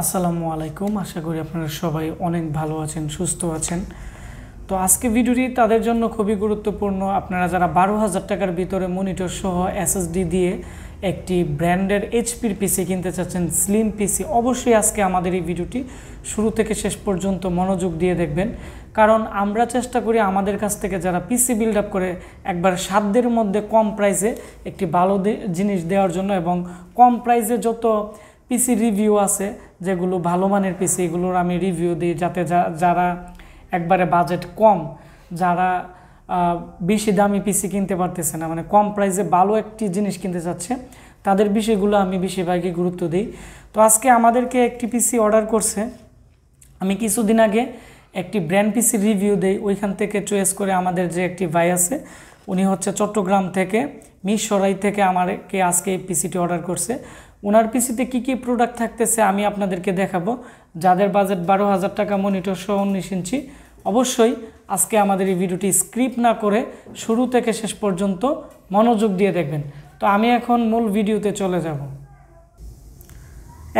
আসসালামু আলাইকুম। আশা করি আপনারা সবাই অনেক ভালো আছেন, সুস্থ আছেন। তো আজকে ভিডিওটি তাদের জন্য খুবই গুরুত্বপূর্ণ। আপনারা যারা 12,000 টাকার ভিতরে মনিটর সহ এসএসডি দিয়ে একটি ব্র্যান্ডের এইচপির পিসি কিনতে চাচ্ছেন, স্লিম পিসি, অবশ্যই আজকে আমাদের এই ভিডিওটি শুরু থেকে শেষ পর্যন্ত মনোযোগ দিয়ে দেখবেন। কারণ আমরা চেষ্টা করি আমাদের কাছ থেকে যারা পিসি বিল্ড আপ করে একবার সাধ্যের মধ্যে কম প্রাইসে একটি ভালো জিনিস দেওয়ার জন্য, এবং কম প্রাইসে যত পিসি রিভিউ আছে যেগুলো ভালো মানের পিসি, এগুলোর আমি রিভিউ দিই যাতে যারা একবারে বাজেট কম, যারা বেশি দামি পিসি কিনতে পারতেছে না, মানে কম প্রাইসে ভালো একটি জিনিস কিনতে চাচ্ছে, তাদের বিষয়গুলো আমি বেশিরভাগই গুরুত্ব দিই। তো আজকে আমাদেরকে একটি পিসি অর্ডার করছে। আমি কিছুদিন আগে একটি ব্র্যান্ড পিসি রিভিউ দেই, ওইখান থেকে চয়েস করে আমাদের যে একটি ভাই আছে, উনি হচ্ছে চট্টগ্রাম থেকে মিরসরাই থেকে আমাকে আজকে এই পিসিটি অর্ডার করছে। ওনার পিসিতে কি কি প্রোডাক্ট থাকতেছে আমি আপনাদেরকে দেখাবো। যাদের বাজেট 12,000 টাকা মনিটর সহ 19 ইঞ্চি, অবশ্যই আজকে আমাদের এই ভিডিওটি স্ক্রিপ্ট না করে শুরু থেকে শেষ পর্যন্ত মনোযোগ দিয়ে দেখবেন। তো আমি এখন মূল ভিডিওতে চলে যাব।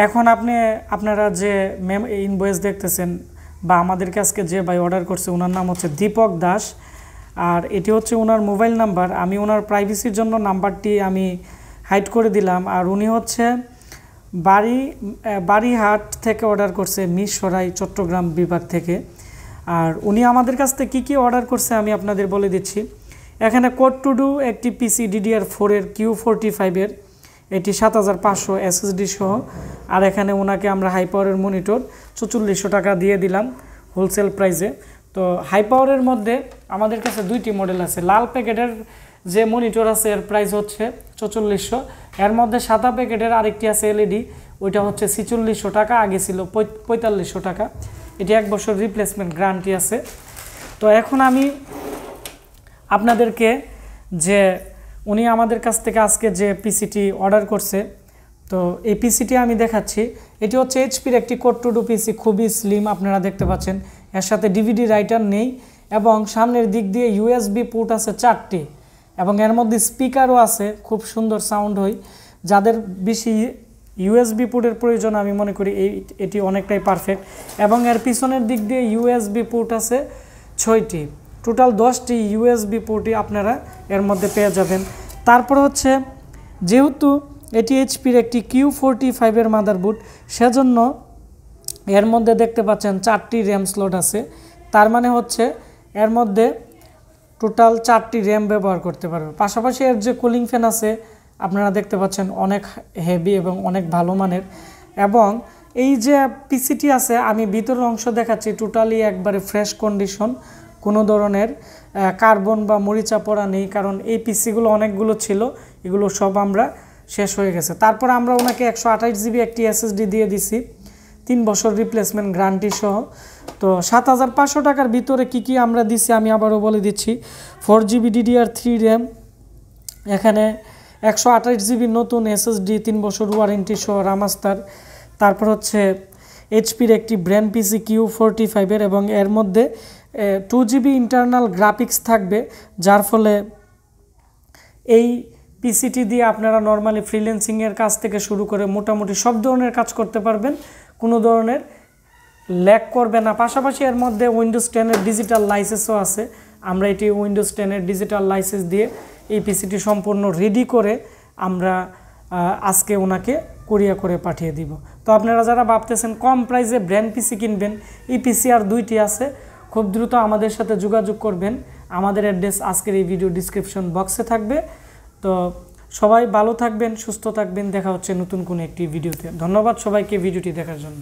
এখন আপনারা যে ইনভয়েস দেখতেছেন বা আমাদের কাছে যে ভাই অর্ডার করছে, ওনার নাম হচ্ছে দীপক দাস, আর এটি হচ্ছে ওনার মোবাইল নাম্বার। আমি ওনার প্রাইভেসির জন্য নাম্বারটি আমি হাইড করে দিলাম। আর উনি হচ্ছে বাড়িহাট থেকে অর্ডার করছে, মিরসরাই চট্টগ্রাম বিভাগ থেকে। আর উনি আমাদের কাছ থেকে কী কী অর্ডার করছে আমি আপনাদের বলে দিচ্ছি। এখানে কোড টু ডু একটি পিসি DDR4 এর Q45 এটি 7,500 SSD সহ। আর এখানে ওনাকে আমরা হাই পাওয়ারের মনিটর 4400 টাকা দিয়ে দিলাম হোলসেল প্রাইসে। তো হাই পাওয়ারের মধ্যে আমাদের কাছে দুইটি মডেল আছে। লাল প্যাকেটের যে মনিটর আছে এর প্রাইস হচ্ছে 4400, এর মধ্যে সাদা প্যাকেটের আরেকটি আছে LED, ওইটা হচ্ছে 4600 টাকা, আগে ছিল 4500 টাকা। এটি 1 বছর রিপ্লেসমেন্ট গ্যারান্টি আছে। তো এখন আমি আপনাদেরকে যে উনি আমাদের কাছ থেকে আজকে যে পিসিটি অর্ডার করছে, তো এই পিসিটি আমি দেখাচ্ছি। এটি হচ্ছে এইচপির একটি কোড টু ডু পিসি, খুবই স্লিম, আপনারা দেখতে পাচ্ছেন। এর সাথে DVD রাইটার নেই, এবং সামনের দিক দিয়ে USB পোর্ট আছে 4টি, এবং এর মধ্যে স্পিকারও আছে, খুব সুন্দর সাউন্ড হয়। যাদের বেশি USB পোর্টের প্রয়োজন, আমি মনে করি এটি অনেকটাই পারফেক্ট। এবং এর পিছনের দিক দিয়ে USB পোর্ট আছে 6টি, টোটাল 10টি USB পোর্টই আপনারা এর মধ্যে পেয়ে যাবেন। তারপর হচ্ছে যেহেতু এটি এইচপির একটি Q45 মাদারবোর্ড, সেজন্য এর মধ্যে দেখতে পাচ্ছেন 4টি র্যাম স্লট আছে। তার মানে হচ্ছে এর মধ্যে টোটাল 4টি র্যাম ব্যবহার করতে পারবে। পাশাপাশি এর যে কুলিং ফ্যান আছে আপনারা দেখতে পাচ্ছেন, অনেক হেভি এবং অনেক ভালো মানের। এবং এই যে পিসিটি আছে, আমি ভিতরের অংশ দেখাচ্ছি, টোটালি একবারে ফ্রেশ কন্ডিশন, কোনো ধরনের কার্বন বা মরিচা পড়া নেই। কারণ এই পিসিগুলো অনেকগুলো ছিল, এগুলো সব আমরা শেষ হয়ে গেছে। তারপর আমরা ওনাকে 128 GB একটি SSD দিয়ে দিছি, 3 বছর রিপ্লেসমেন্ট গ্যারান্টি সহ। তো 7,500 টাকার ভিতরে কি কি আমরা দিছি আমি আবারও বলে দিচ্ছি। 4 GB DDR3 র্যাম, এখানে 128 GB নতুন SSD, 3 বছর ওয়ারেন্টি সহ রামাস্তার। তারপর হচ্ছে এইচপির একটি ব্র্যান্ড পিসি Q45, এবং এর মধ্যে 2 GB ইন্টারনাল গ্রাফিক্স থাকবে, যার ফলে এই পিসিটি দিয়ে আপনারা নর্মালি ফ্রিল্যান্সিংয়ের কাজ থেকে শুরু করে মোটামুটি সব ধরনের কাজ করতে পারবেন, কোনো ধরনের ল্যাগ করবে না। পাশাপাশি এর মধ্যে উইন্ডোজ 10 ডিজিটাল লাইসেন্সও আছে। আমরা এটি উইন্ডোজ 10 ডিজিটাল লাইসেন্স দিয়ে এই পিসিটি সম্পূর্ণ রেডি করে আমরা আজকে ওনাকে কুরিয়ার করে পাঠিয়ে দিব। তো আপনারা যারা ভাবতেছেন কম প্রাইসে ব্র্যান্ড পিসি কিনবেন, এই পিসি আর 2টি আছে, খুব দ্রুত আমাদের সাথে যোগাযোগ করবেন। আমাদের অ্যাড্রেস আজকের এই ভিডিও ডিসক্রিপশন বক্সে থাকবে। তো সবাই ভালো থাকবেন, সুস্থ থাকবেন, দেখা হচ্ছে নতুন কোনো একটি ভিডিওতে। ধন্যবাদ সবাইকে ভিডিওটি দেখার জন্য।